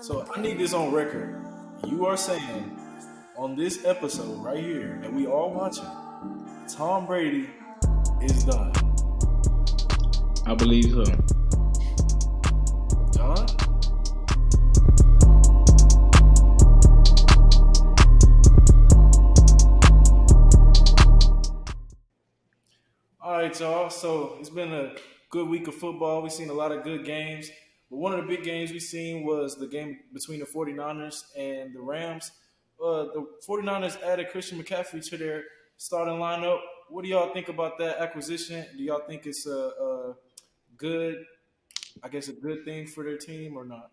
So I need this on record. You are saying on this episode right here, and we all watching, Tom Brady is done. I believe so. John? All right, y'all. So it's been a good week of football. We've seen a lot of good games. But one of the big games we've seen was the game between the 49ers and the Rams. The 49ers added Christian McCaffrey to their starting lineup. What do y'all think about that acquisition? Do y'all think it's a good, I guess, a good thing for their team or not?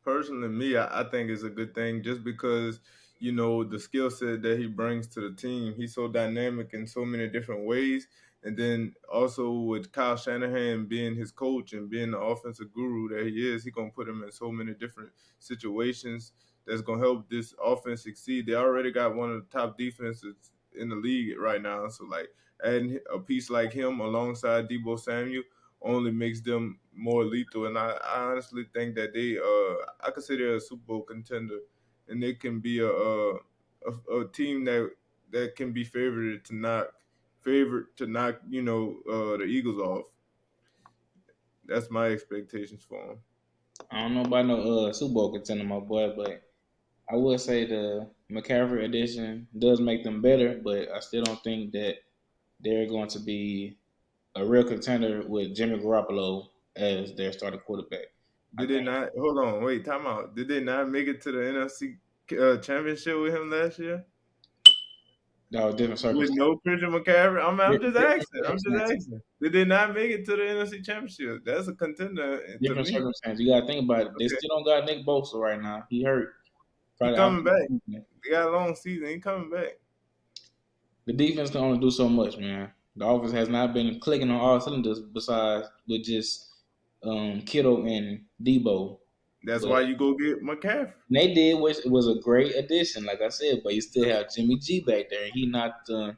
Personally, I think it's a good thing just because the skill set that he brings to the team. He's so dynamic in so many different ways, and then also with Kyle Shanahan being his coach and being the offensive guru that he is, he's gonna put him in so many different situations that's gonna help this offense succeed. They already got one of the top defenses in the league right now, so like adding a piece like him alongside Debo Samuel only makes them more lethal. And I honestly think that I consider a Super Bowl contender, and they can be a team that can be favored to knock the Eagles off. That's my expectations for them. I don't know about no Super Bowl contender, my boy, but I would say the McCaffrey addition does make them better, but I still don't think that they're going to be a real contender with Jimmy Garoppolo as their starting quarterback. Did they not? Hold on, wait, time out. Did they not make it to the NFC championship with him last year? That was different With circumstances. no Christian McCaffrey? I'm just Different asking. I'm just circumstances. asking. Did they not make it to the NFC championship? That's a contender to Different me. circumstances. You got to think about it. They Okay. still don't got Nick Bosa right now. He hurt. He Probably coming back. out. They got a long season. He coming back. The defense can only do so much, man. The offense has not been clicking on all cylinders besides with just Kittle and Debo. That's But why you go get McCaffrey. they did, which was a great addition, like I said, but you still have Jimmy G back there, and he not the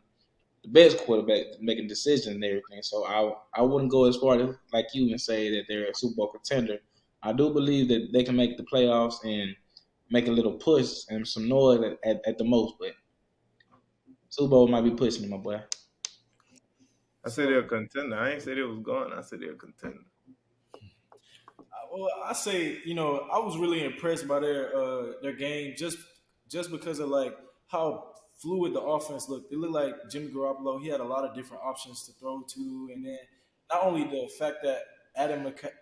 best quarterback making decisions and everything. So I wouldn't go as far as like you and say that they're a Super Bowl contender. I do believe that they can make the playoffs and make a little push and some noise at the most, but Super Bowl might be pushing them, my boy. I said they're a contender. I ain't said it was gone. I said they're a contender. Well, I say, I was really impressed by their game just because of like how fluid the offense looked. It looked like Jimmy Garoppolo. He had a lot of different options to throw to, and then not only the fact that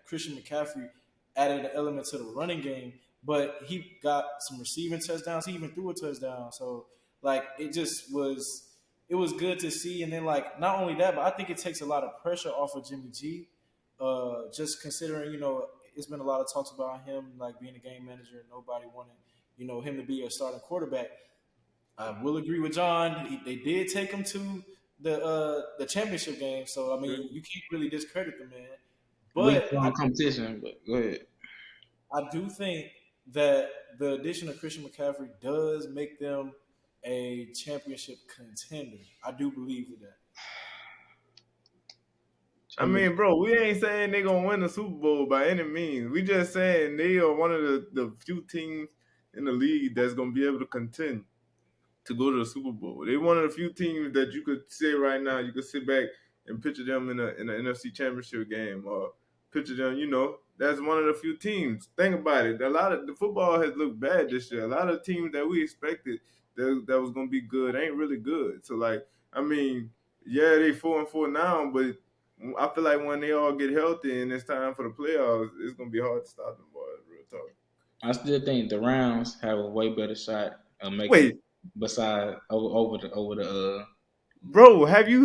Christian McCaffrey added an element to the running game, but he got some receiving touchdowns. He even threw a touchdown. So like it was good to see. And then like not only that, but I think it takes a lot of pressure off of Jimmy G. Just considering, it's been a lot of talks about him like being a game manager and nobody wanted, him to be a starting quarterback. I will agree with John. They did take him to the championship game, so I mean you can't really discredit the man. Weak But competition, but go ahead. I do think that the addition of Christian McCaffrey does make them a championship contender. I do believe in that. I mean, bro, we ain't saying they gonna win the Super Bowl by any means. We just saying they are one of the few teams in the league that's gonna be able to contend to go to the Super Bowl. They one of the few teams that you could say right now, you could sit back and picture them in an NFC Championship game, or picture them. That's one of the few teams. Think about it. A lot of the football has looked bad this year. A lot of teams that we expected that was gonna be good ain't really good. So like, I mean, yeah, they 4-4 now, but I feel like when they all get healthy and it's time for the playoffs, it's gonna be hard to stop them boys. Real talk. I still think the Rams have a way better shot of making Wait, beside over the bro, have you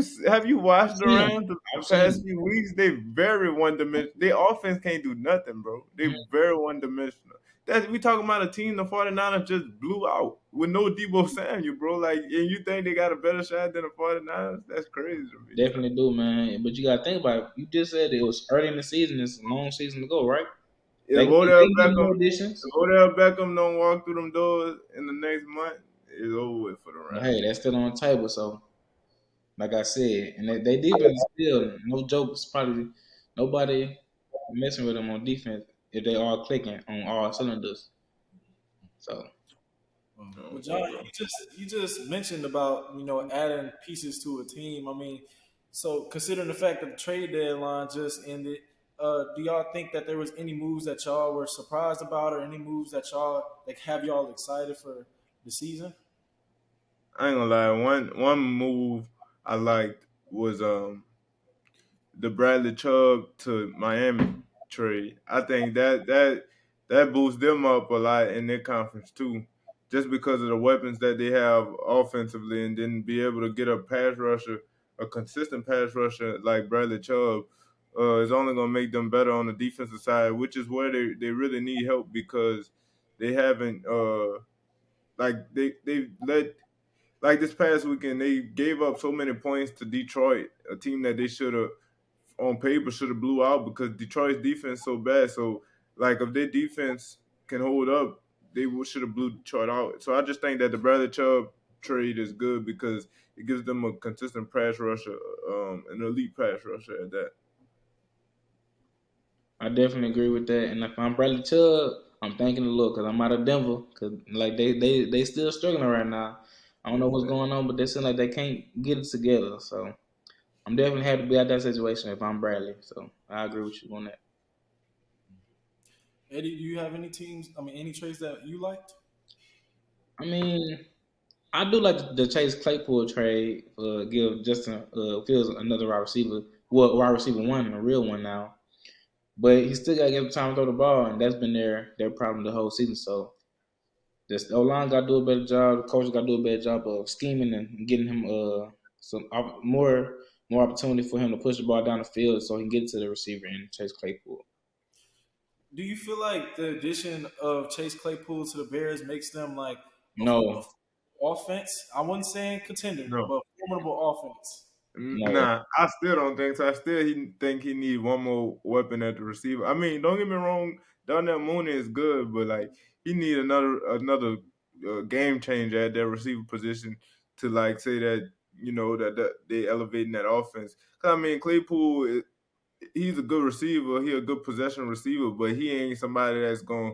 watched the seen 'em. Rams the I've seen past 'em. few weeks? They very one dimensional. Their offense can't do nothing, bro. They very one dimensional. That we talking about a team the 49ers just blew out with no Debo Samuel, bro. Like, and you think they got a better shot than the 49ers? That's crazy to me. Definitely do, man. But you gotta think about it. You just said it was early in the season. It's a long season to go, right? If They Odell need Beckham, more additions. if Odell Beckham don't walk through them doors in the next month, it's over with for the But Rams. hey, that's still on the table. So, like I said, and they defense is still no joke. It's probably nobody messing with them on defense if they all clicking on all cylinders. So But John, Okay. you just mentioned about adding pieces to a team. I mean, so considering the fact that the trade deadline just ended, do y'all think that there was any moves that y'all were surprised about, or any moves that y'all like have y'all excited for the season? I ain't gonna lie. One move I liked was the Bradley Chubb to Miami trade. I think that boosts them up a lot in their conference too, just because of the weapons that they have offensively, and then be able to get a pass rusher, a consistent pass rusher like Bradley Chubb, is only gonna make them better on the defensive side, which is where they really need help because they haven't they let like this past weekend they gave up so many points to Detroit, a team that they should have on paper should have blew out because Detroit's defense so bad. So like if their defense can hold up, they should have blew Detroit out. So I just think that the Bradley Chubb trade is good because it gives them a consistent pass rusher, an elite pass rusher at that. I definitely agree with that. And if I'm Bradley Chubb, I'm thanking the Lord because I'm out of Denver because like they still struggling right now. I don't know what's going on, but they seem like they can't get it together. So I'm definitely happy to be out that situation if I'm Bradley. So I agree with you on that. Eddie, do you have any teams? I mean, any trades that you liked? I mean, I do like the Chase Claypool trade for give Justin Fields another wide receiver. Well, wide receiver one, a real one now. But he still got to give him time to throw the ball, and that's been their problem the whole season. So the O line got to do a better job. The coach got to do a better job of scheming and getting him more opportunity for him to push the ball down the field so he can get it to the receiver and Chase Claypool. Do you feel like the addition of Chase Claypool to the Bears makes them like a No, offense? I wasn't saying contender, No. but formidable offense. no, Nah, I still don't think so. I still think he need one more weapon at the receiver. I mean, don't get me wrong, Darnell Mooney is good, but like he need another game changer at that receiver position to like say that that they elevating that offense. 'Cause, I mean, Claypool, he's a good receiver. He a good possession receiver, but he ain't somebody that's gonna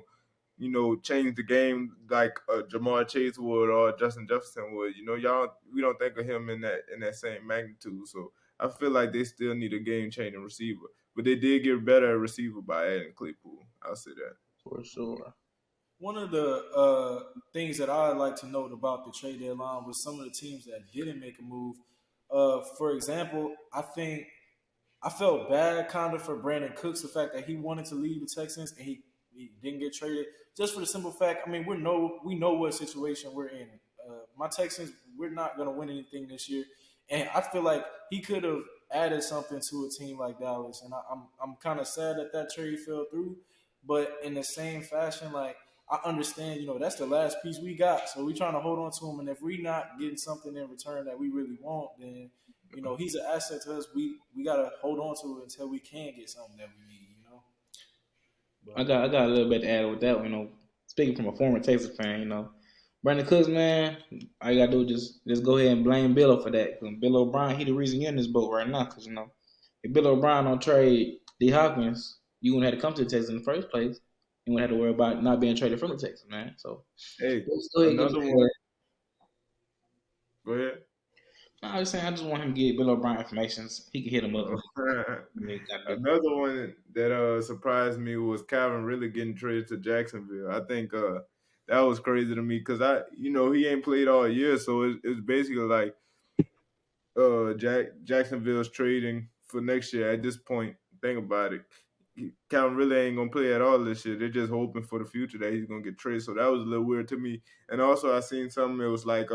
change the game like Jamar Chase would or Justin Jefferson would. Y'all we don't think of him in that same magnitude. So I feel like they still need a game changing receiver, but they did get better at receiver by adding Claypool. I'll say that. for sure. One of the things that I like to note about the trade deadline was some of the teams that didn't make a move. For example, I felt bad kind of for Brandon Cooks, the fact that he wanted to leave the Texans and he didn't get traded. Just for the simple fact, I mean, we know what situation we're in. My Texans, we're not going to win anything this year, and I feel like he could have added something to a team like Dallas, and I'm kind of sad that that trade fell through. But in the same fashion, like I understand, that's the last piece we got, so we're trying to hold on to him, and if we're not getting something in return that we really want, then he's an asset to us. We gotta hold on to it until we can get something that we need. I But got I got a little bit to add with that. Speaking from a former Texas fan, Brandon Cooks, man, all you gotta do is just go ahead and blame Bill for that. 'Cause Bill O'Brien, he the reason you're in this boat right now. Cause if Bill O'Brien don't trade D Hopkins, you wouldn't have to come to the Texas in the first place. You wouldn't have to worry about not being traded from the Texas, man. So Hey, let's go ahead and give another him. one. Go ahead. I was saying I just want him to get Bill O'Brien information. He can hit him up. Uh, And he got to do. Another one that surprised me was Calvin really getting traded to Jacksonville. I think that was crazy to me because he ain't played all year, so it's basically like Jacksonville's trading for next year at this point. Think about it. Calvin really ain't gonna play at all this year. They're just hoping for the future that he's gonna get traded. So that was a little weird to me. And also I seen something that was like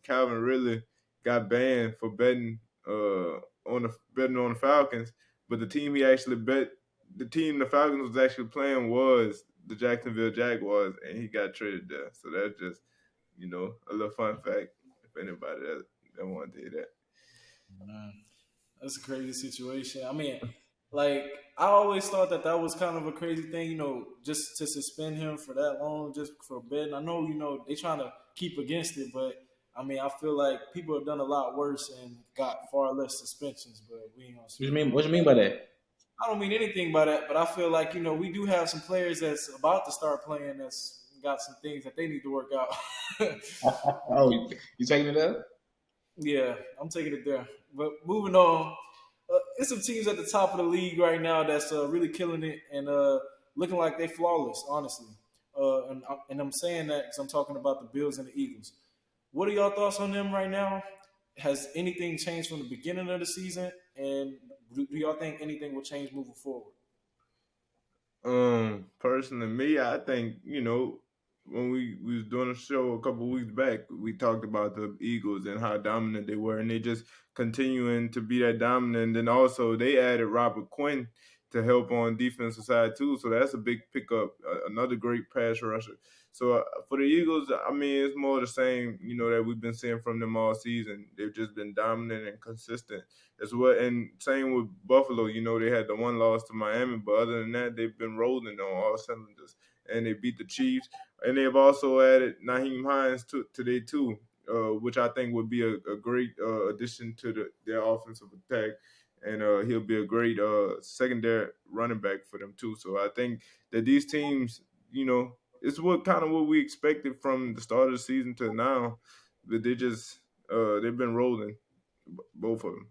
Calvin really got banned for betting on the Falcons, but the team the Falcons was actually playing was the Jacksonville Jaguars, and he got traded there. So that's just a little fun fact if anybody that want to do that. man, that's a crazy situation. I mean, like I always thought that that was kind of a crazy thing, just to suspend him for that long, just for betting. I know, they trying to keep against it, but I mean, I feel like people have done a lot worse and got far less suspensions. But we ain't gonna What you speak mean? on What you mean by that? I don't mean anything by that, but I feel like we do have some players that's about to start playing that's got some things that they need to work out. Oh, you taking it up? Yeah, I'm taking it there. But moving on, it's some teams at the top of the league right now that's really killing it and looking like they flawless, honestly. And I'm saying that because I'm talking about the Bills and the Eagles. What are y'all thoughts on them right now? Has anything changed from the beginning of the season? And do y'all think anything will change moving forward? Personally, me, I think when we was doing a show a couple weeks back, we talked about the Eagles and how dominant they were, and they just continuing to be that dominant. And then also they added Robert Quinn to help on defensive side too, so that's a big pickup. Another great pass rusher. So for the Eagles, I mean, it's more the same, that we've been seeing from them all season. They've just been dominant and consistent as well. And same with Buffalo, they had the one loss to Miami, but other than that, they've been rolling on all cylinders. And they beat the Chiefs. And they've also added Naheem Hines to today too, which I think would be a great addition to their offensive attack. And he'll be a great secondary running back for them too. So I think that these teams, it's what we expected from the start of the season to now. But they've been rolling, both of them.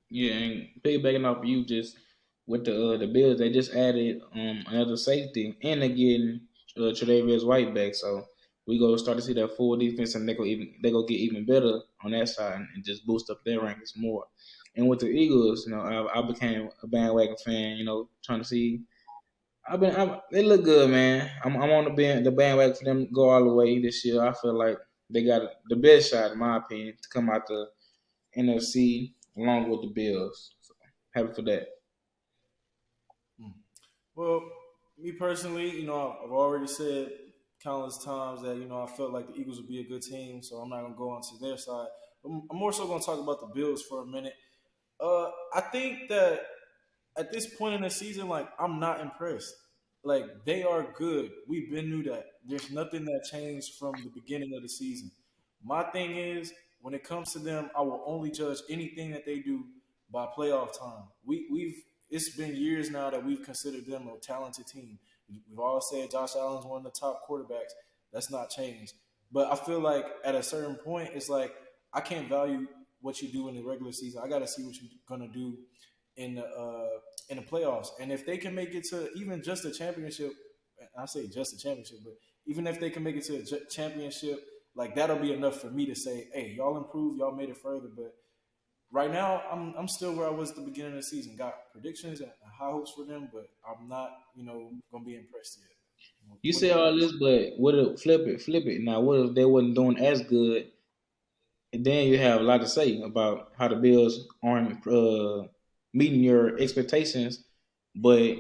Yeah, and piggybacking off you just with the Bills, they just added another safety and they're getting Tre'Davious White back, so we go start to see that full defense, and they go get even better on that side and just boost up their rankings more. And with the Eagles, I became a bandwagon fan. Trying to see. They look good, man. I'm on the bandwagon for them to go all the way this year. I feel like they got the best shot, in my opinion, to come out the NFC along with the Bills. So happy for that. Hmm. Well, me personally, I've already said countless times that I felt like the Eagles would be a good team, so I'm not gonna go onto their side. I'm more so gonna talk about the Bills for a minute. I think that at this point in the season, like I'm not impressed. Like they are good. We've been knew that. There's nothing that changed from the beginning of the season. My thing is, when it comes to them, I will only judge anything that they do by playoff time. We've it's been years now that we've considered them a talented team. We've all said Josh Allen's one of the top quarterbacks. That's not changed. But I feel like at a certain point, it's like I can't value what you do in the regular season. I got to see what you're gonna do in the playoffs. And if they can make it to even just a championship, I say just a championship, but even if they can make it to a championship, like that'll be enough for me to say, hey, y'all improved, y'all made it further. But right now, I'm still where I was at the beginning of the season. Got predictions and high hopes for them, but I'm not, gonna be impressed yet. You What do say you all think? this, but what if flip it? Now, what if they wasn't doing as good? And then you have a lot to say about how the Bills aren't meeting your expectations, but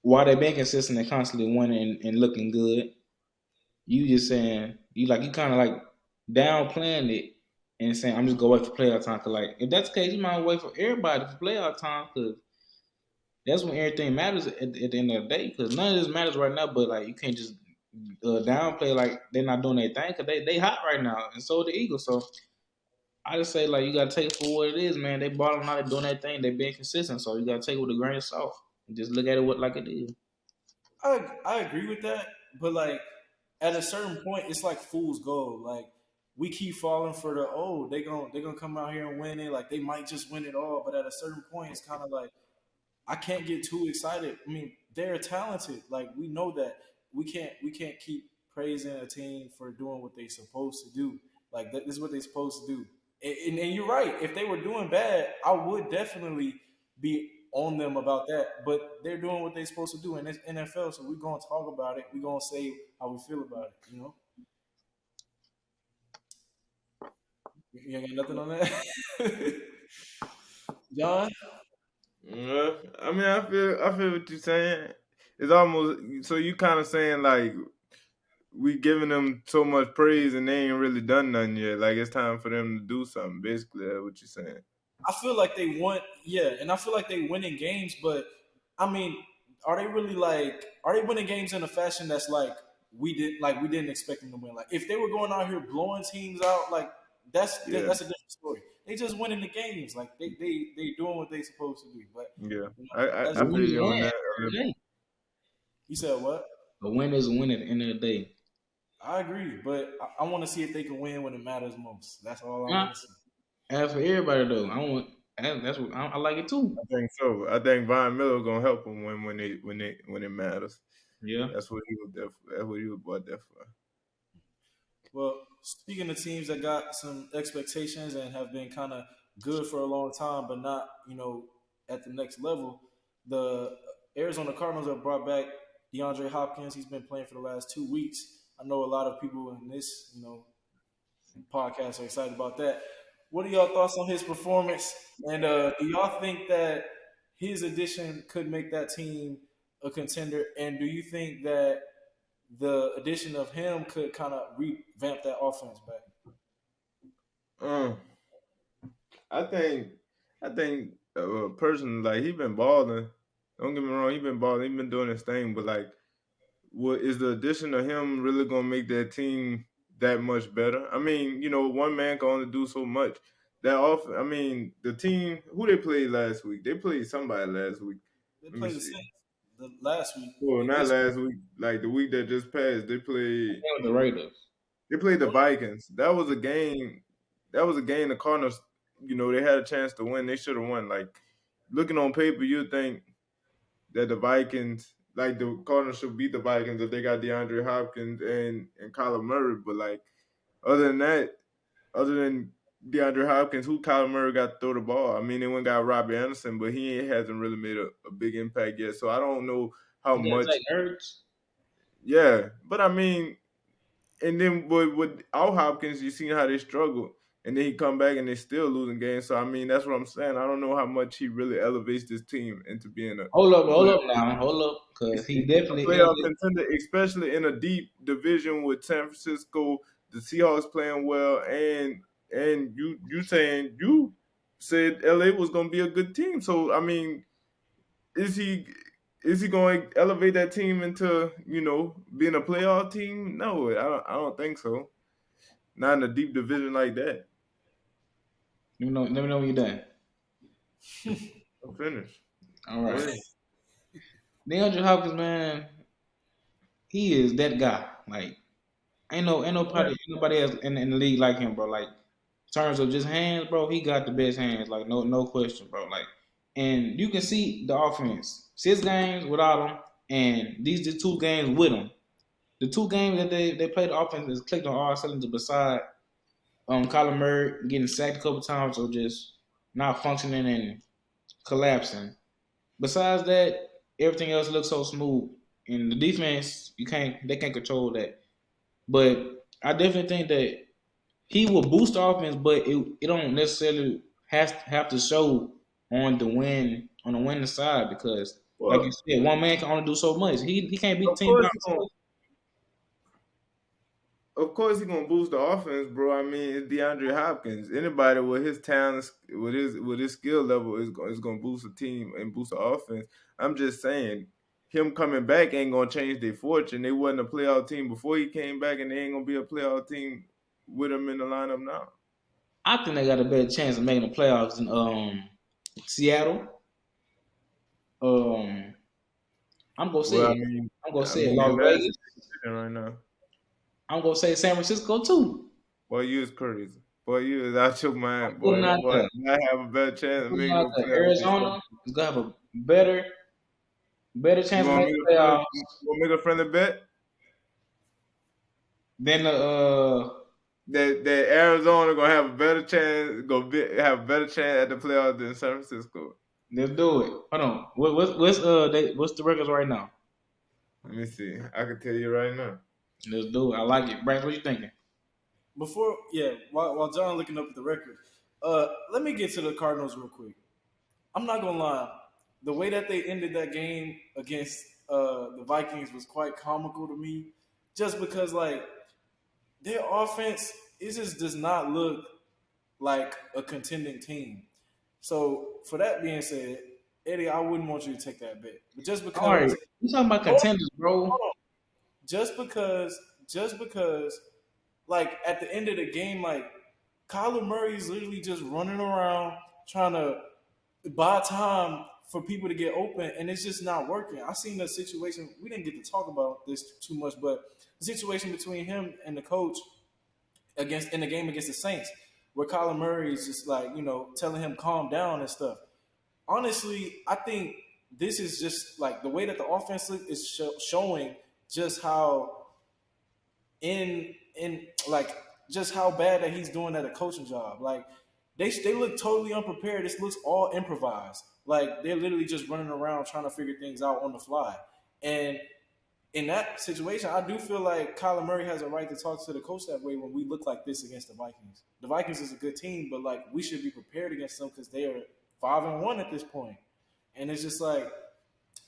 while they've been consistent and constantly winning and looking good, you just saying you kind of like downplaying it and saying I'm just gonna wait for playoff time. Cause like if that's the case, you might wait for everybody for playoff time because that's when everything matters at the end of the day. Because none of this matters right now, but like you can't just downplay like they're not doing their thing because they hot right now, and so are the Eagles. So I just say like you gotta take it for what it is, man. They balling out, they doing their thing, they being consistent. So you gotta take it with a grain of salt and just look at it like it is. I agree with that, but like at a certain point, it's like fool's gold. Like we keep falling for the they gonna come out here and win it. Like they might just win it all, but at a certain point, it's kind of like I can't get too excited. I mean, they're talented. Like we know that we can't keep praising a team for doing what they're supposed to do. Like this is what they're supposed to do. And you're right. If they were doing bad, I would definitely be on them about that. But they're doing what they're supposed to do, and it's NFL. So we're gonna talk about it. We're gonna say how we feel about it. You ain't got nothing on that, John. Yeah, I mean, I feel what you're saying. It's almost so you kind of saying like we giving them so much praise and they ain't really done nothing yet. Like it's time for them to do something. Basically, that's what you're saying. I feel like they want, yeah, and I feel like they winning games, but I mean, are they really like are they winning games in a fashion that's like we didn't expect them to win? Like if they were going out here blowing teams out, like that's Yeah, that's a different story. they just winning the games. Like they doing what they supposed to do. But Yeah, you know, I, I, that's A I win feel is you a on win at that. the end of the day. you said what? A win is a win at the end of the day. I agree, but I want to see if they can win when it matters most. That's all I Nah, want to see. as for everybody though, I want that's what I like it too. I think so. I think Von Miller gonna help them when it matters. Yeah. That's what he was there for. That's what he was brought there for. Well, speaking of teams that got some expectations and have been kind of good for a long time, but not at the next level, the Arizona Cardinals have brought back DeAndre Hopkins. He's been playing for the last 2 weeks. I know a lot of people in this podcast are excited about that. What are y'all thoughts on his performance? And do y'all think that his addition could make that team a contender? And do you think that the addition of him could kind of revamp that offense back? Um, I think, personally, like he been balling. Don't get me wrong, he been balling. He been doing his thing, but like, what is the addition of him really gonna make that team that much better? I mean, one man can only do so much. That off, I mean, the team who they played last week, they played somebody last week. They Let me played the see. Saints the last week. Well, And not this last week, like the week that just passed. With the Raiders. They played the Vikings. That was a game. That was a game the Cardinals. They had a chance to win. They should have won. Like looking on paper, you'd think that the Vikings, like the Cardinals, should beat the Vikings if they got DeAndre Hopkins and Kyler Murray. But like other than that, other than DeAndre Hopkins, who Kyler Murray got to throw the ball? I mean, they went and got Robbie Anderson, but hasn't really made a big impact yet. So I don't know how You got much. Zach Ertz. Yeah, but I mean, and then with Al Hopkins, you seen how they struggled, and then he come back and they still losing games. So I mean, that's what I'm saying. I don't know how much he really elevates this team into being a Hold player, up now, hold up, because he a definitely playoff elevated. contender, especially in a deep division with San Francisco, the Seahawks playing well, and you saying you said LA was going to be a good team. So I mean, is he? Is he going to elevate that team into being a playoff team? No, I don't think so. Not in a deep division like that. Let me know when you're done. I'm finished. All Go right. ahead. DeAndre Hopkins, man, he is that guy. Like, ain't nobody else in the league like him, bro. Like, in terms of just hands, bro, he got the best hands. Like, no question, bro. Like, and you can see the offense. 6 games without him, and these the 2 games with him. The 2 games that they played the offense is clicked on all cylinders beside Kyler Murray getting sacked a couple times or just not functioning and collapsing. Besides that, everything else looks so smooth. And the defense, they can't control that. But I definitely think that he will boost the offense, but it don't necessarily have to show on the winning side because like you Well, said, one man can only do so much. He can't beat of the team by course he gonna, himself. of course he gonna boost the offense, bro. I mean, it's DeAndre Hopkins. Anybody with his talent, with his skill level is gonna boost the team and boost the offense. I'm just saying, him coming back ain't gonna change their fortune. They wasn't a playoff team before he came back, and they ain't gonna be a playoff team with him in the lineup now. I think they got a better chance of making the playoffs than Seattle. Um, I'm gonna say Well, I it. mean, I'm gonna say it. they Las last in Vegas. the division right now. I'm gonna say San Francisco too. Boy, you is crazy. Boy, you is out your I'm mind, putting boy. out Boy, there. I have a better chance of Putting making out no there. playoffs than San Arizona is gonna have a better You chance of want making me the to playoffs make a friendly bet than the that Arizona gonna have a better chance, have a better chance at the playoffs than San Francisco. let's do it. Hold on. What's the records right now? Let me see. I can tell you right now. Let's do it. I like it. Brax, what you thinking? before, yeah, while John looking up the record, let me get to the Cardinals real quick. I'm not gonna lie, the way that they ended that game against the Vikings was quite comical to me, just because like their offense, it just does not look like a contending team. So for that being said, Eddie, I wouldn't want you to take that bet, but just All right. because, You talking about hold on, contenders, bro. hold on. just because, like at the end of the game, like Kyler Murray is literally just running around trying to buy time for people to get open, and it's just not working. I seen the situation. We didn't get to talk about this too much, but the situation between him and the coach against in the game against the Saints, where Kyler Murray is just like telling him calm down and stuff. Honestly, I think this is just like the way that the offense is showing just how in like just how bad that he's doing at a coaching job. Like they look totally unprepared. This looks all improvised. Like they're literally just running around trying to figure things out on the fly. And in that situation, I do feel like Kyler Murray has a right to talk to the coach that way when we look like this against the Vikings. The Vikings is a good team, but like we should be prepared against them because they are 5-1 at this point. And it's just like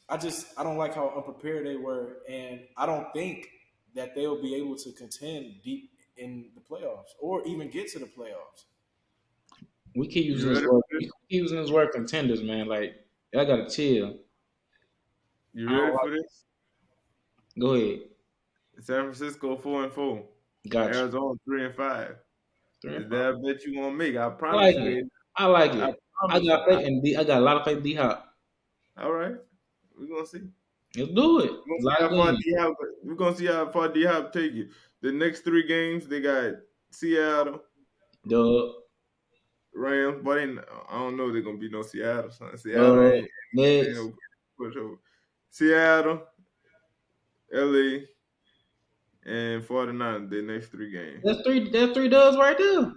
I don't like how unprepared they were, and I don't think that they'll be able to contend deep in the playoffs or even get to the playoffs. We keep You using this ready word. for this? We keep using this word contenders, man. Like I gotta chill. You I don't ready like. for this? Go ahead. San Francisco 4-4. Got you. Arizona 3-5. 3 and Is 5. that a bet you want to make? I I like promise you. it. I like I it. I promise you. got faith in D. I got a lot of faith in D Hop. All right, we're gonna see. Let's do it. We're gonna see Lock how it far in. D Hop. We're gonna see how far D Hop take you. The next three games, they got Seattle, Dub. Rams, but I don't know if they're gonna be no Seattle. Son. Seattle Dub. ain't Next. no pushover. Seattle, LA, and 49 their next three games. That's three. That's three dubs right there.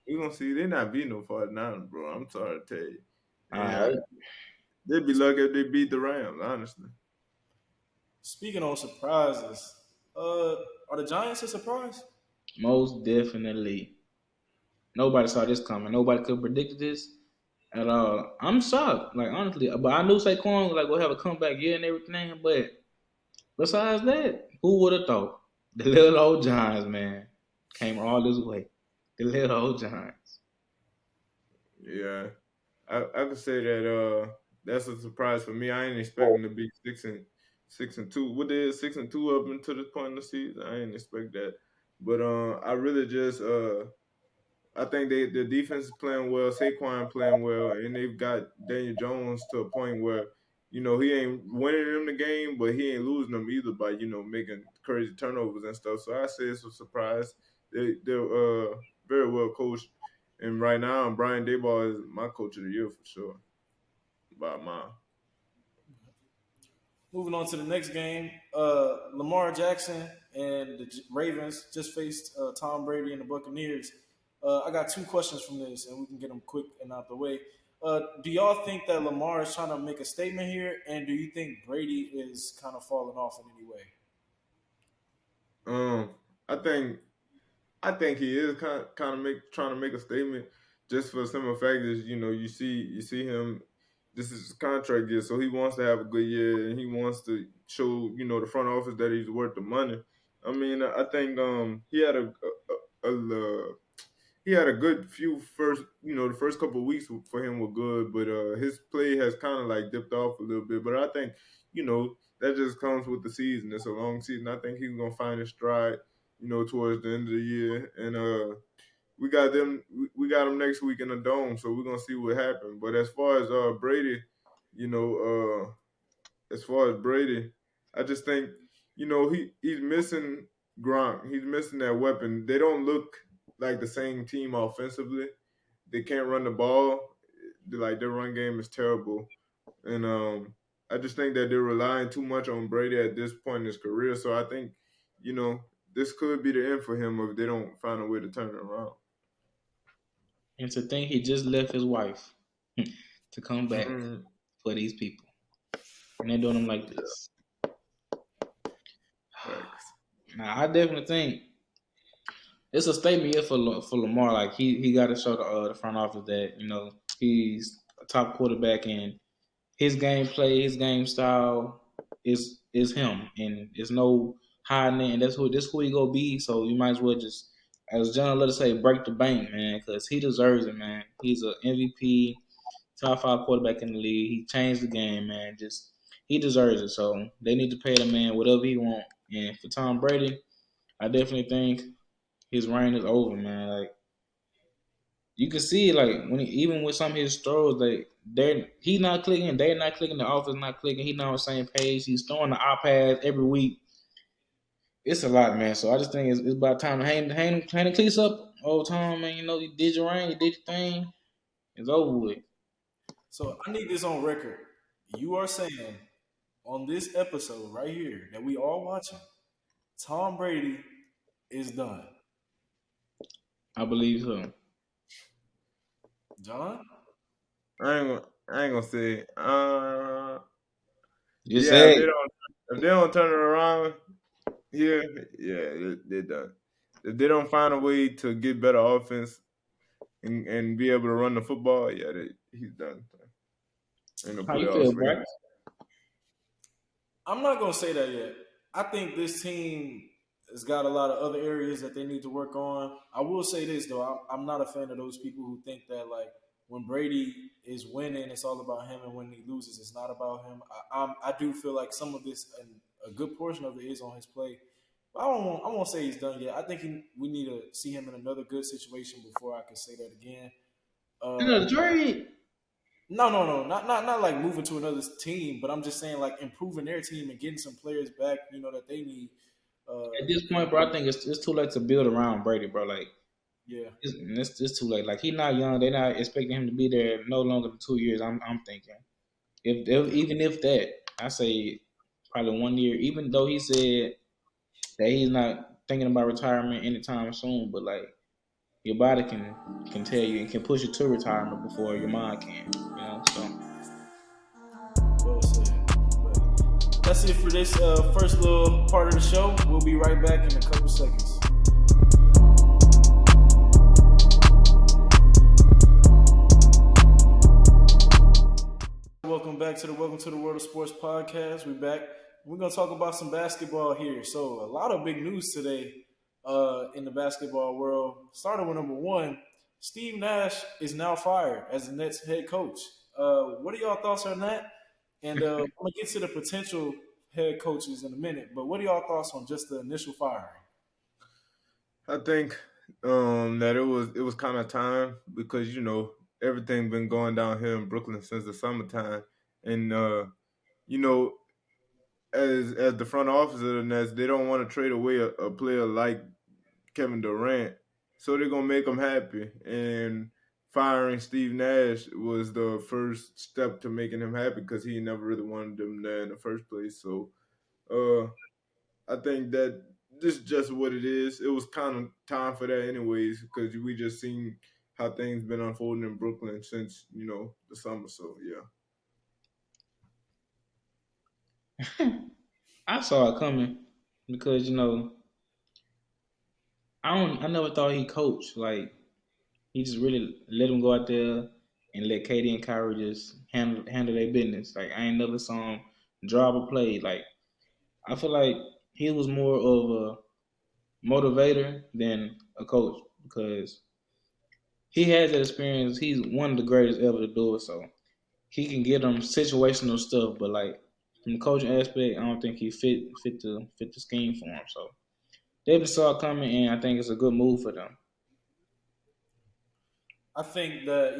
We're gonna see they not beating no 49, bro. I'm sorry to tell you. All And right. they'd be lucky if they beat the Rams, honestly. Speaking on surprises, are the Giants a surprise? Most definitely. Nobody saw this coming. Nobody could predict this at all. I'm shocked, like honestly. But I knew Saquon was like will have a comeback year and everything. But besides that, who would have thought? The little old Giants, man, came all this way. The little old Giants. Yeah. I could say that that's a surprise for me. I ain't expecting to be 6-2. What they is 6-2 up until this point in the season. I ain't expect that. But I really just I think the defense is playing well, Saquon playing well, and they've got Daniel Jones to a point where he ain't winning them the game, but he ain't losing them either by making crazy turnovers and stuff. So I say it's a surprise. They're very well coached, and right now Brian Daboll is my coach of the year for sure by a mile. Moving on to the next game, Lamar Jackson and the Ravens just faced Tom Brady and the Buccaneers. I got two questions from this, and we can get them quick and out the way. Do y'all think that Lamar is trying to make a statement here, and do you think Brady is kind of falling off in any way? Um, I think I think he is kind of trying to make a statement just for the simple fact is you see him. This is his contract year, so he wants to have a good year and he wants to show the front office that he's worth the money. I mean, I think he had a good few first the first couple of weeks for him were good, but his play has kind of like dipped off a little bit. But I think that just comes with the season. It's a long season. I think he's gonna find his stride towards the end of the year. And we got him next week in the dome, so we're gonna see what happens. But as far as Brady, you know, as far as Brady, I just think he's missing Gronk. He's missing that weapon. They don't look like the same team offensively. They can't run the ball. Like their run game is terrible, and I just think that they're relying too much on Brady at this point in his career. So I think you know this could be the end for him if they don't find a way to turn it around. And to think he just left his wife to come back Mhm. for these people, and they're doing him like this. Facts. Now, I definitely think it's a statement here for Lamar. Like he got to show the front office that he's a top quarterback and his gameplay, his game style is him, and there's no hiding it. And that's who he gonna be. So you might as well just, as John let us say, break the bank, man, because he deserves it, man. He's a MVP, top 5 quarterback in the league. He changed the game, man. Just he deserves it. So they need to pay the man whatever he want. And for Tom Brady, I definitely think his reign is over, man. Like you can see like even with some of his throws, he not clicking, they're not clicking, the offense not clicking. He not on the same page. He's throwing the iPads every week. It's a lot, man. So I just think it's about time to hang the cleats up. Old Tom, man. You know you did your ring, you did your thing. It's over with. So I need this on record. You are saying on this episode right here that we all watching, Tom Brady is done. I believe so. John? I ain't gonna say. Just Yeah, say if they don't turn it around here, yeah, they're done. If they don't find a way to get better offense and be able to run the football, yeah, he's done in the how you playoffs feel, for him. Brax. I'm not gonna say that yet. I think this team has got a lot of other areas that they need to work on. I will say this though, I'm not a fan of those people who think that like when Brady is winning, it's all about him, and when he loses, it's not about him. I do feel like some of this, and a good portion of it, is on his play. But I won't say he's done yet. I think we need to see him in another good situation before I can say that again. Uh, Another trade. no, not like moving to another team, but I'm just saying like improving their team and getting some players back, that they need. At this point, bro, I think it's too late to build around Brady, bro. Like Yeah, it's too late. Like he's not young. They're not expecting him to be there no longer than 2 years. I'm thinking if yeah. even if that, I say probably 1 year. Even though he said that he's not thinking about retirement anytime soon, but like your body can tell you and can push you to retirement before your mind can. So Well said. But that's it for this first little part of the show. We'll be right back in a couple seconds. Welcome to the World of Sports podcast. We're back. We're gonna talk about some basketball here. So a lot of big news today in the basketball world. Starting with number one, Steve Nash is now fired as the Nets head coach. What are y'all thoughts on that? And I'm gonna get to the potential head coaches in a minute. But what are y'all thoughts on just the initial firing? I think that it was kind of time because everything been going down here in Brooklyn since the summertime, and you know as the front office of the Nets, they don't want to trade away a player like Kevin Durant, so they're gonna make him happy. And firing Steve Nash was the first step to making him happy because he never really wanted them there in the first place. So uh, I think that this is just what it is. It was kind of time for that, anyways, because we just seen how things been unfolding in Brooklyn since the summer. So yeah. I saw it coming because I never thought he coached. Like he just really let him go out there and let Katie and Kyrie just handle their business. Like I ain't never saw him drive a play. Like I feel like he was more of a motivator than a coach because he has that experience. He's one of the greatest ever to do it. So he can get them situational stuff, but like from the coaching aspect, I don't think he fit the scheme for him. So they just saw it coming, and I think it's a good move for them. I think that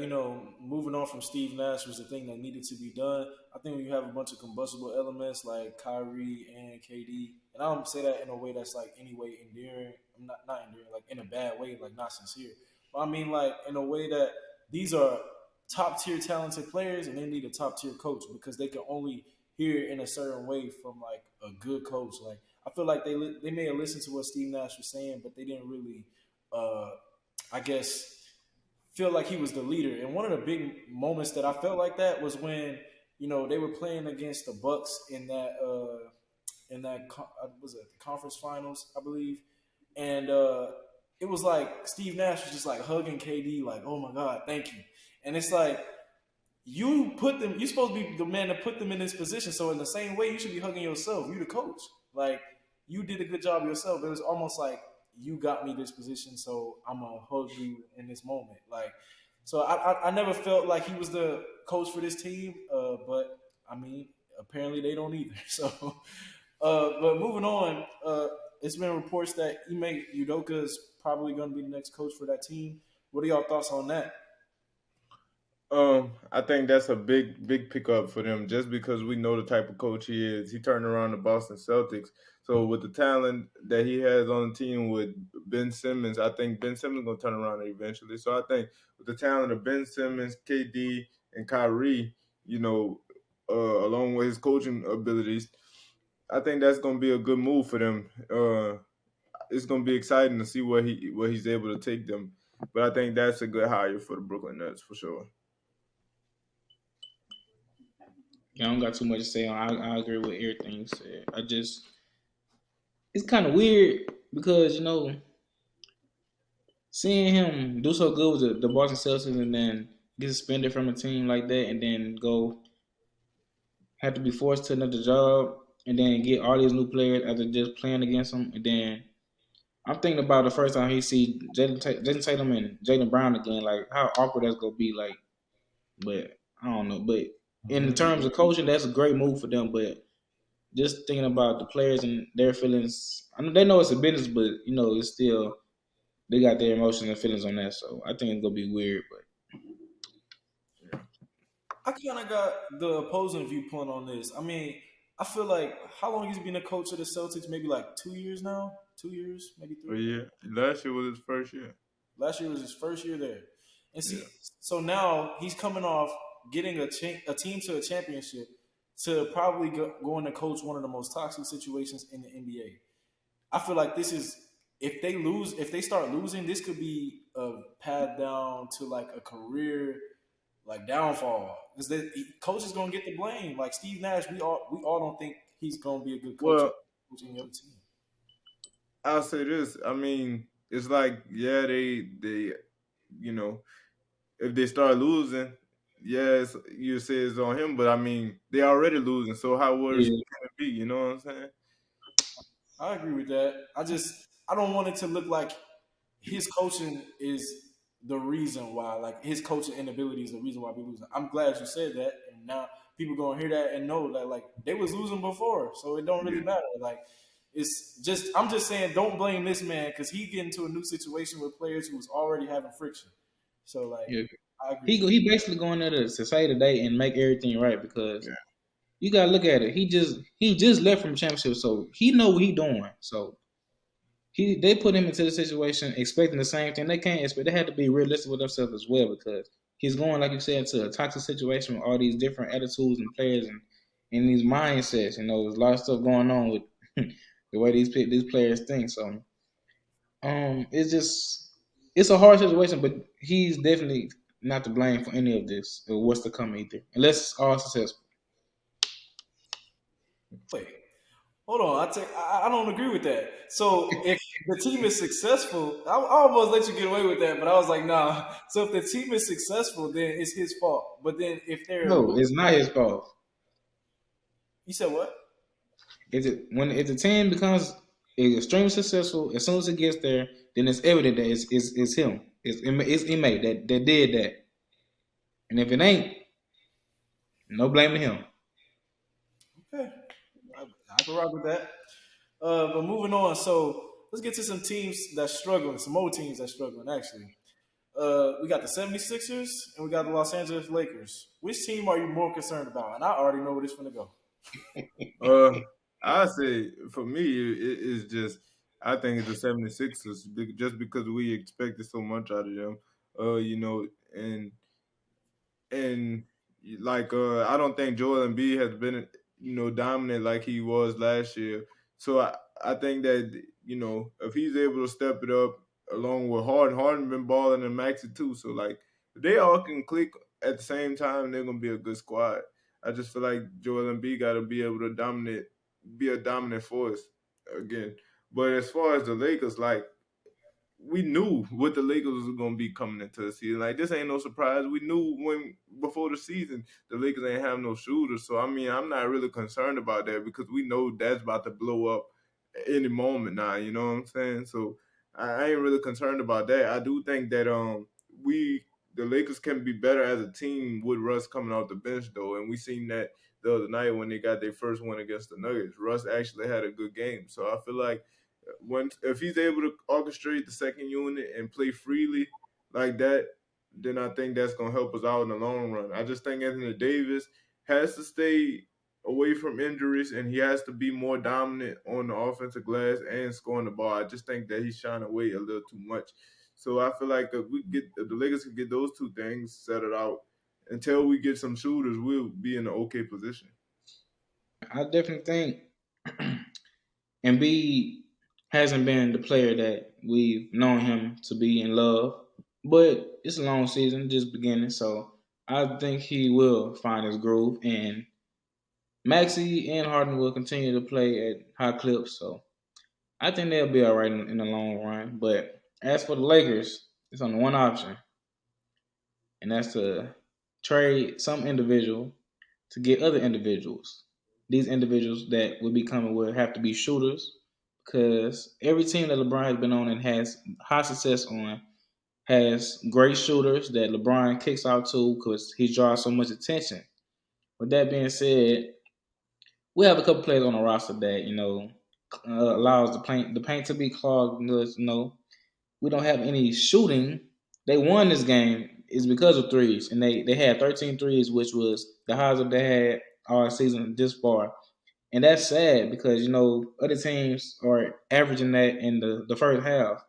moving on from Steve Nash was the thing that needed to be done. I think when you have a bunch of combustible elements like Kyrie and KD, and I don't say that in a way that's like any way endearing. I'm not endearing, like in a bad way, like not sincere. But I mean like in a way that these are top tier talented players, and they need a top tier coach because they can only hear it in a certain way from like a good coach. Like I feel like they may have listened to what Steve Nash was saying, but they didn't really, uh, I guess feel like he was the leader. And one of the big moments that I felt like that was when they were playing against the Bucks in that was it the conference finals, I believe, and it was like Steve Nash was just like hugging KD, like, "Oh my God, thank you." And it's like you put them. You're supposed to be the man to put them in this position. So in the same way, you should be hugging yourself. You the coach. Like you did a good job yourself. It was almost like you got me this position, so I'm gonna hug you in this moment. Like, so I never felt like he was the coach for this team. But I mean, apparently they don't either. So, but moving on, it's been reports that Ime Udoka is probably going to be the next coach for that team, What are y'all thoughts on that? I think that's a big pickup for them just because we know the type of coach he is. He turned around the Boston Celtics. So with the talent that he has on the team with Ben Simmons, I think Ben Simmons gonna turn around eventually. So I think with the talent of Ben Simmons, KD, and Kyrie, you know, along with his coaching abilities, I think that's gonna be a good move for them. It's gonna be exciting to see where he's able to take them. But I think that's a good hire for the Brooklyn Nets for sure. Yeah, I don't got too much to say on. I agree with everything you said. I just it's kind of weird because seeing him do so good with the Boston Celtics and then get suspended from a team like that and then go have to be forced to another job and then get all these new players after just playing against them and then I'm thinking about the first time he see Jaden Tatum and Jalen Brown again, like how awkward that's gonna be. Like, but I don't know. But in Mhm. terms of coaching, that's a great move for them. But just thinking about the players and their feelings, I know they know it's a business, but it's still they got their emotions and feelings on that. So I think it's gonna be weird. But I kind of got the opposing viewpoint on this. I mean, I feel like how long has he been a coach of the Celtics? Maybe like 2 years now. 2 years, maybe Oh three. yeah, last year was his first year. Last year was his first year there, and see, Yeah. so now he's coming off getting a team to a championship to probably going to coach one of the most toxic situations in the NBA. I feel like this is if they start losing, this could be a path down to like a career like downfall because coach is gonna get the blame. Like Steve Nash, we all don't think he's gonna be a good coach Well, coaching your team. I'll say this. I mean, it's like yeah, they you know if they start losing, yes, you say it's on him, but I mean they already losing. So how worse yeah, can it be? You know what I'm saying? I agree with that. I don't want it to look like his coaching is the reason why, like his coaching inability is the reason why we losing. I'm glad you said that, and now people gonna hear that and know that like they was losing before, so it don't really Yeah. matter. Like it's just I'm just saying don't blame this man because he get into a new situation with players who was already having friction. So like yeah. I agree He with he basically going there to say today and make everything right because Yeah. you gotta look at it. He just left from championship, so he know what he doing. So they put him into the situation expecting the same thing. They can't expect. They had to be realistic with themselves as well because he's going, like you said, to a toxic situation with all these different attitudes and players and these mindsets. There's a lot of stuff going on with the way these players think. So it's a hard situation, but he's definitely not to blame for any of this or what's to come either, unless it's all successful. you. Wait, hold on. I don't agree with that. So if the team is successful, I almost let you get away with that, but I was like, nah. So if the team is successful, then it's his fault. But then if they're No, losing, it's not his fault. you said what? If the team becomes extremely successful, as soon as it gets there, then it's evident that it's him. It's inmate that did that. And if it ain't, no blaming him. Okay, I can rock with that. But moving on, so let's get to some teams that's struggling, some more teams that's struggling, actually. We got the 76ers and we got the Los Angeles Lakers. Which team are you more concerned about? And I already know where this is going to go. Uh, I say for me, it is just I think it's the 76ers just because we expected so much out of them. And and like I don't think Joel Embiid has been dominant like he was last year. So I think that if he's able to step it up along with Harden been balling and Maxi too. So like if they all can click at the same time, they're gonna be a good squad. I just feel like Joel Embiid got to be able to be a dominant force again. But as far as the Lakers, like we knew what the Lakers was going to be coming into the season. Like this ain't no surprise. We knew when before the season the Lakers ain't have no shooters. So I mean, I'm not really concerned about that because we know that's about to blow up any moment now. You know what I'm saying? So I ain't really concerned about that. I do think that we the Lakers can be better as a team with Russ coming off the bench though, and we seen that the other night when they got their first win against the Nuggets. Russ actually had a good game. So I feel like when if he's able to orchestrate the second unit and play freely, like that, then I think that's gonna help us out in the long run. I just think Anthony Davis has to stay away from injuries and he has to be more dominant on the offensive glass and scoring the ball. I just think that he's shying away a little too much. So I feel like if the Lakers can get those two things settled out until we get some shooters, we'll be in an okay position. I definitely think Embiid hasn't been the player that we've known him to be in love, but it's a long season, just beginning, so I think he will find his groove, and Maxey and Harden will continue to play at high clips, so I think they'll be all right in the long run. But as for the Lakers, it's only one option, and that's to trade some individual to get other individuals. These individuals that will be coming will have to be shooters because every team that LeBron has been on and has high success on has great shooters that LeBron kicks out to because he draws so much attention. With that being said, we have a couple players on the roster that allows the paint to be clogged. We don't have any shooting. They won this game is because of threes, and they had 13 threes, which was the highest that they had all season this far. And that's sad because other teams are averaging that in the first half,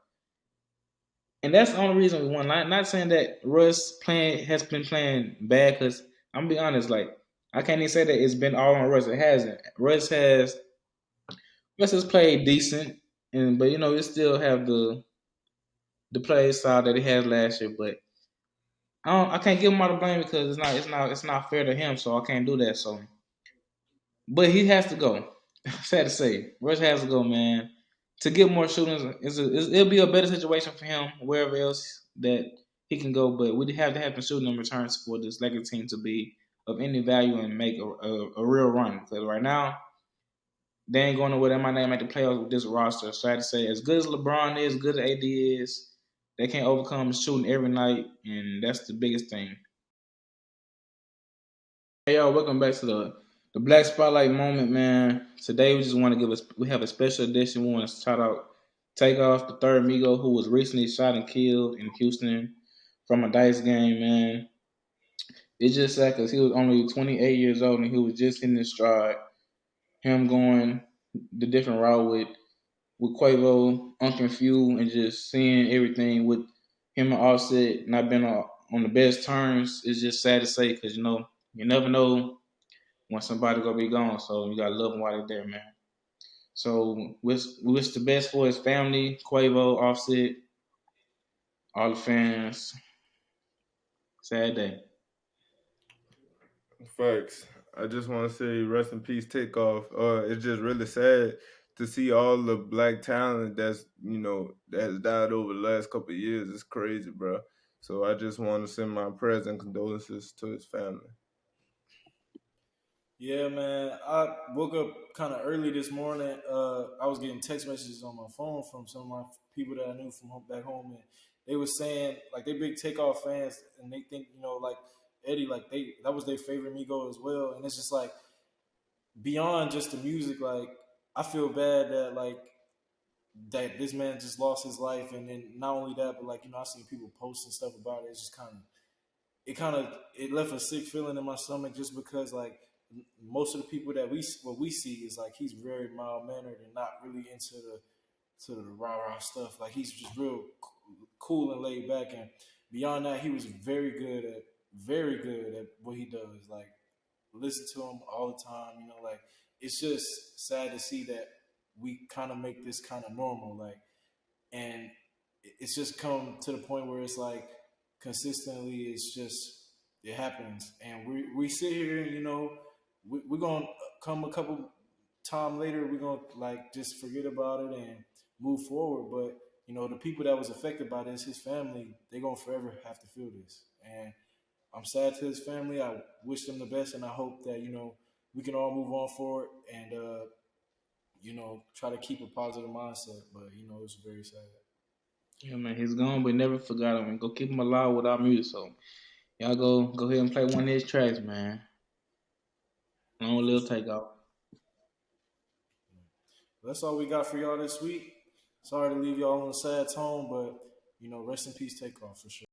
and that's the only reason we won. Not saying that Russ playing has been playing bad, because I'm gonna be honest, like I can't even say that it's been all on Russ. It hasn't. Russ has played decent, and but it still have the play style that he has last year, but I can't give him all the blame because it's not fair to him. So I can't do that. So, but he has to go. Sad to say, Russ has to go, man. To get more shootings, it'll be a better situation for him wherever else that he can go. But we have to have some shooting in returns for this Lakers team to be of any value and make a real run. Because right now they ain't going nowhere. They might not make the playoffs with this roster. Sad to say, as good as LeBron is, good as AD is, they can't overcome shooting every night, and that's the biggest thing. Hey y'all, welcome back to the Black Spotlight moment, man. Today we just want to we have a special edition. We want to shout out Takeoff, the third Migo, who was recently shot and killed in Houston from a dice game, man. It's just sad because he was only 28 years old and he was just in his stride. Him going the different route with Quavo, Uncle Few, and just seeing everything with him and Offset not being on the best terms is just sad to say because you never know when somebody gonna be gone. So you gotta love them while they're there, man. So wish the best for his family, Quavo, Offset, all the fans. Sad day. Facts. I just want to say rest in peace, Takeoff. It's just really sad to see all the black talent that has died over the last couple of years. It's crazy, bro. So I just want to send my prayers and condolences to his family. Yeah, man. I woke up kind of early this morning. I was getting text messages on my phone from some of my people that I knew from back home, and they were saying like they big Takeoff fans, and they think like Eddie, like that was their favorite Migo as well, and it's just like beyond just the music, like I feel bad that that this man just lost his life, and then not only that, but like I seen people posting stuff about it. It's just it left a sick feeling in my stomach just because like most of the people that we see is like he's very mild mannered and not really into the rah rah stuff. Like he's just real cool and laid back, and beyond that, he was very good at what he does. Like listen to him all the time. Like it's just sad to see that we kind of make this kind of normal. Like and it's just come to the point where it's like consistently it's just it happens and we sit here and we're gonna come a couple time later we're gonna like just forget about it and move forward, but the people that was affected by this, his family, they're gonna forever have to feel this, and I'm sad to his family. I wish them the best, and I hope that we can all move on forward and try to keep a positive mindset, but it's very sad. Yeah, man, he's gone, but never forgot him. And go keep him alive with our music. So y'all go ahead and play one of his tracks, man. Long For little sure. takeoff. That's all we got for y'all this week. Sorry to leave y'all on a sad tone, but rest in peace, Takeoff for sure.